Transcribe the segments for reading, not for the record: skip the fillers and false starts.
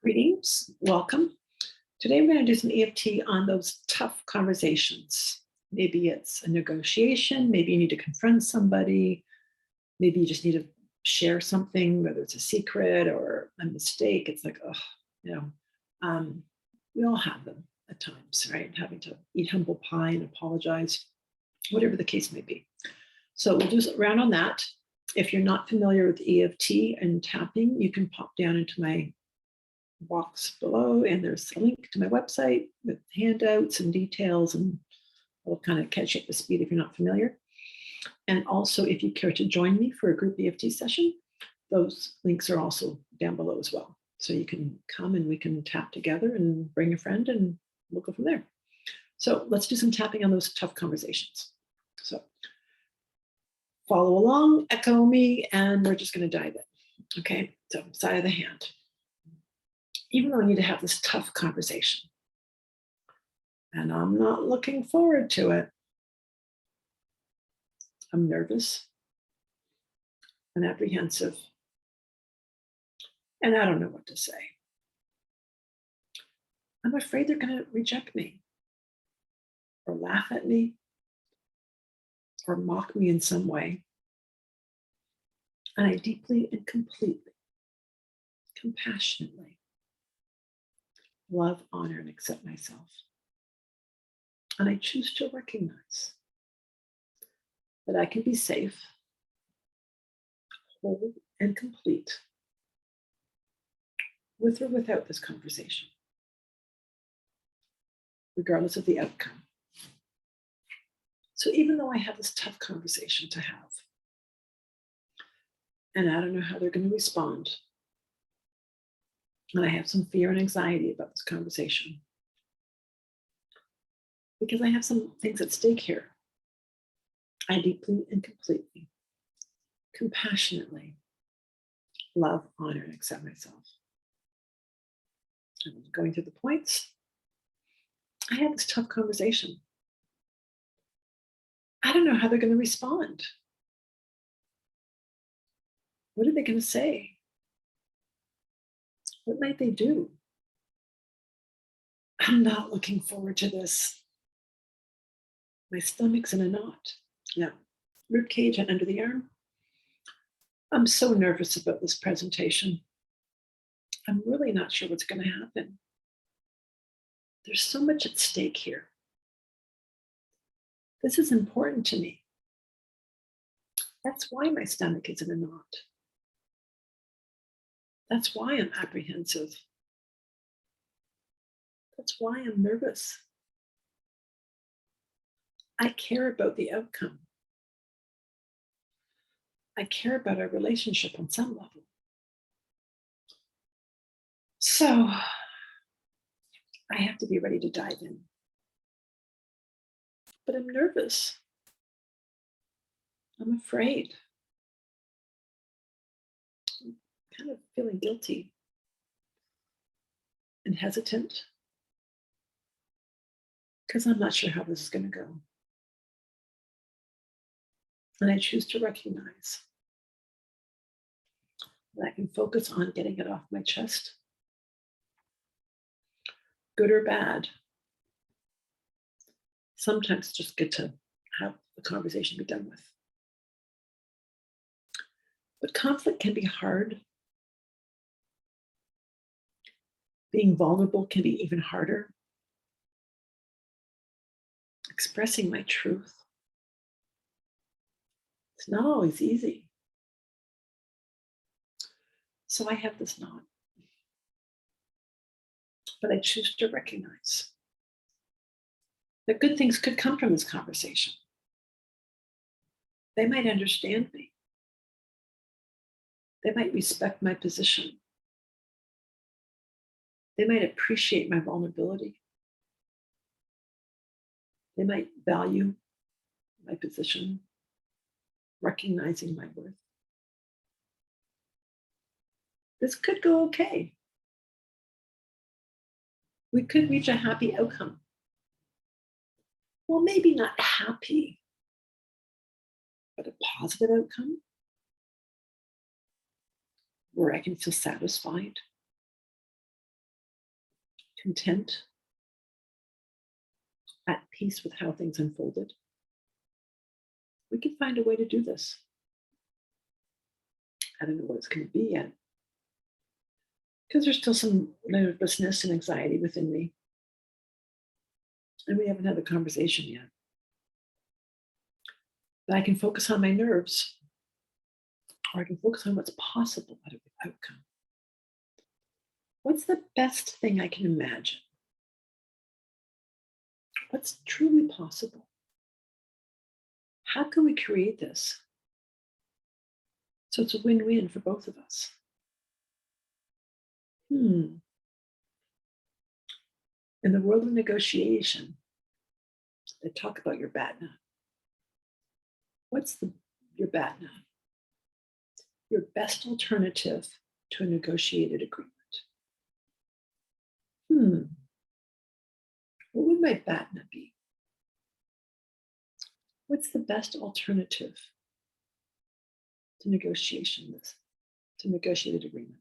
Greetings, welcome. Today we're going to do some EFT on those tough conversations. Maybe it's a negotiation, maybe you need to confront somebody, maybe you just need to share something, whether it's a secret or a mistake. It's like, oh, you know, we all have them at times, right? Having to eat humble pie and apologize, whatever the case may be. So we'll do a round on that. If you're not familiar with EFT and tapping, you can pop down into my box below and there's a link to my website with handouts and details, and I'll kind of catch you up to speed if you're not familiar. And also, if you care to join me for a group EFT session, those links are also down below as well. So you can come and we can tap together and bring a friend and we'll go from there. So let's do some tapping on those tough conversations. So follow along, echo me, and we're just going to dive in. Okay, so side of the hand. Even though I need to have this tough conversation, and I'm not looking forward to it, I'm nervous and apprehensive, and I don't know what to say. I'm afraid they're going to reject me, or laugh at me, or mock me in some way. And I deeply and completely, compassionately love, honor, and accept myself. And I choose to recognize that I can be safe, whole, and complete with or without this conversation, regardless of the outcome. So even though I have this tough conversation to have, and I don't know how they're going to respond, and I have some fear and anxiety about this conversation, because I have some things at stake here, I deeply and completely, compassionately love, honor, and accept myself. And going through the points, I had this tough conversation. I don't know how they're going to respond. What are they going to say? What might they do? I'm not looking forward to this. My stomach's in a knot. Yeah, rib cage and under the arm. I'm so nervous about this presentation. I'm really not sure what's going to happen. There's so much at stake here. This is important to me. That's why my stomach is in a knot. That's why I'm apprehensive. That's why I'm nervous. I care about the outcome. I care about our relationship on some level. So I have to be ready to dive in. But I'm nervous. I'm afraid. I'm kind of feeling guilty and hesitant because I'm not sure how this is going to go. And I choose to recognize that I can focus on getting it off my chest, good or bad. Sometimes it's just good to have the conversation be done with. But conflict can be hard. Being vulnerable can be even harder. Expressing my truth, it's not always easy. So I have this knot. But I choose to recognize that good things could come from this conversation. They might understand me. They might respect my position. They might appreciate my vulnerability. They might value my position, recognizing my worth. This could go okay. We could reach a happy outcome. Well, maybe not happy, but a positive outcome where I can feel satisfied, content, at peace with how things unfolded, we can find a way to do this. I don't know what it's going to be yet, because there's still some nervousness and anxiety within me. And we haven't had a conversation yet. But I can focus on my nerves, or I can focus on what's possible out of the outcome. What's the best thing I can imagine? What's truly possible? How can we create this so it's a win-win for both of us? In the world of negotiation, they talk about your BATNA. What's your BATNA? Your best alternative to a negotiated agreement. What would my BATNA be? What's the best alternative to negotiated agreement?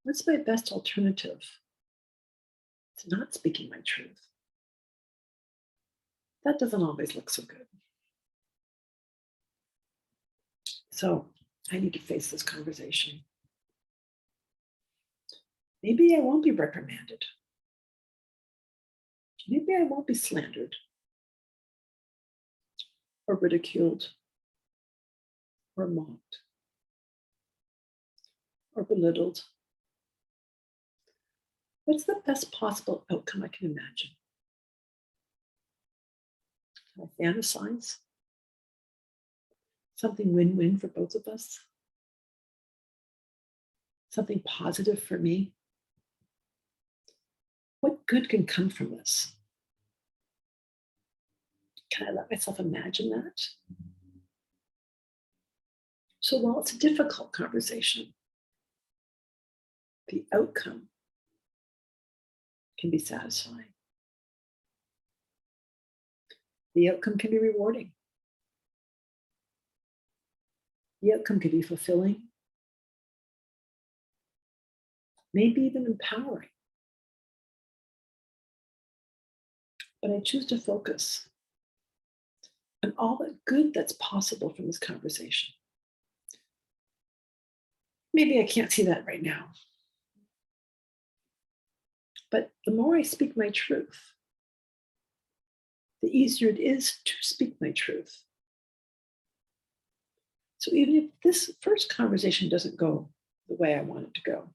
What's my best alternative to not speaking my truth? That doesn't always look so good. So I need to face this conversation. Maybe I won't be reprimanded. Maybe I won't be slandered or ridiculed or mocked or belittled. What's the best possible outcome I can imagine? Can I fantasize? Something win-win for both of us? Something positive for me? What good can come from this? Can I let myself imagine that? So while it's a difficult conversation, the outcome can be satisfying. The outcome can be rewarding. The outcome can be fulfilling, maybe even empowering. But I choose to focus on all the good that's possible from this conversation. Maybe I can't see that right now. But the more I speak my truth, the easier it is to speak my truth. So even if this first conversation doesn't go the way I want it to go,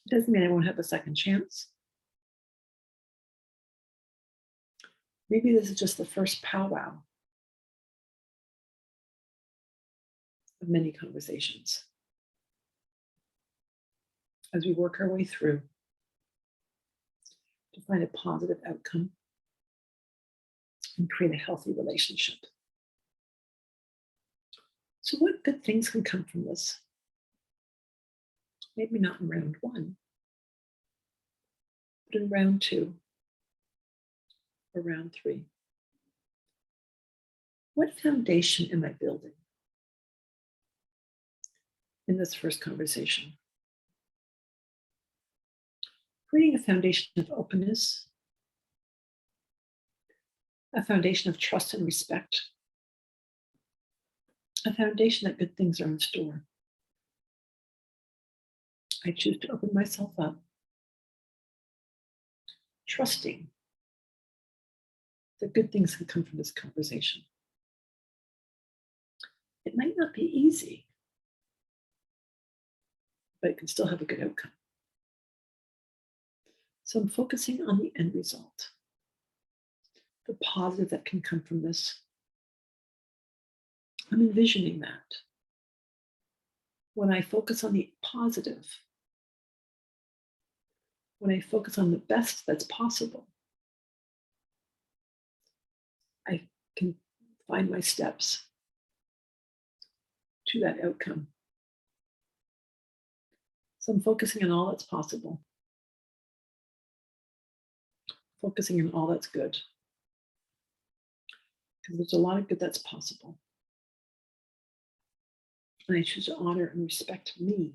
it doesn't mean I won't have a second chance. Maybe this is just the first powwow of many conversations as we work our way through to find a positive outcome and create a healthy relationship. So what good things can come from this? Maybe not in round one, but in round two or round three. What foundation am I building in this first conversation? Creating a foundation of openness, a foundation of trust and respect, a foundation that good things are in store. I choose to open myself up, trusting that good things can come from this conversation. It might not be easy, but it can still have a good outcome. So I'm focusing on the end result, the positive that can come from this. I'm envisioning that. When I focus on the positive, when I focus on the best that's possible, I can find my steps to that outcome. So I'm focusing on all that's possible, focusing on all that's good, because there's a lot of good that's possible. And I choose to honor and respect me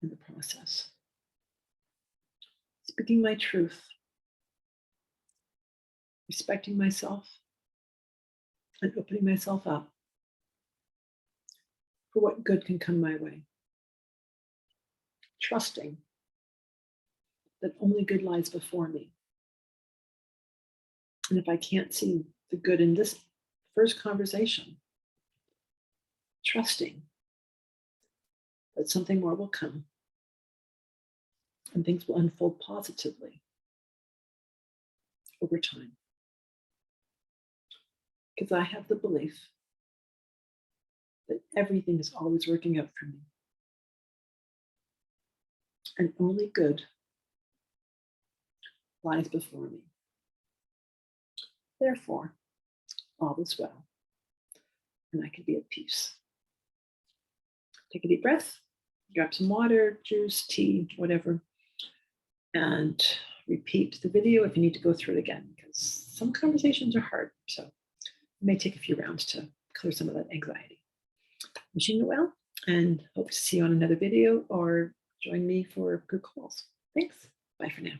in the process. Speaking my truth, respecting myself, and opening myself up for what good can come my way. Trusting that only good lies before me. And if I can't see the good in this first conversation, trusting that something more will come and things will unfold positively over time. Because I have the belief that everything is always working out for me. And only good lies before me. Therefore, all is well, and I can be at peace. Take a deep breath, grab some water, juice, tea, whatever, and repeat the video if you need to go through it again, because some conversations are hard, so it may take a few rounds to clear some of that anxiety. Wishing you well, and hope to see you on another video or join me for good calls. Thanks. Bye for now.